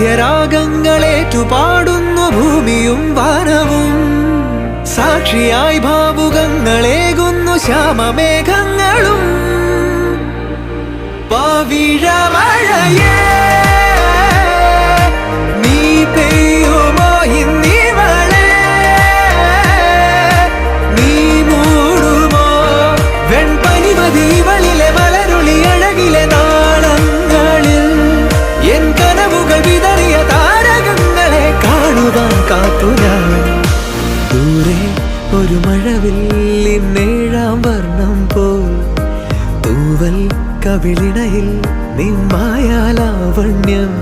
വാദ്യരാഗങ്ങളേറ്റുപാടുന്നു ഭൂമിയും വാനവും. സാക്ഷിയായി ഭാവുകങ്ങളേകുന്നു ശ്യാമമേഘങ്ങളും. പവിഴമഴയേ നീ പെയ്യുമോ ഇന്നിവളെ, നീ മൂടുമോ വെൺപനിമതിവളിലെ വളരുളി അഴകിലെ നാളങ്ങളിൽ. എൻ കനവുകൾ വിതറിയ താരകങ്ങളെ കാണുവാൻ കാത്തു ഞാൻ. ദൂരെ ഒരു മഴവില്ലിന്നേഴാം വർണ്ണം പോൽ തൂവൽ കവിളിണയിൽ നിമ്മായാലാവണ്യം.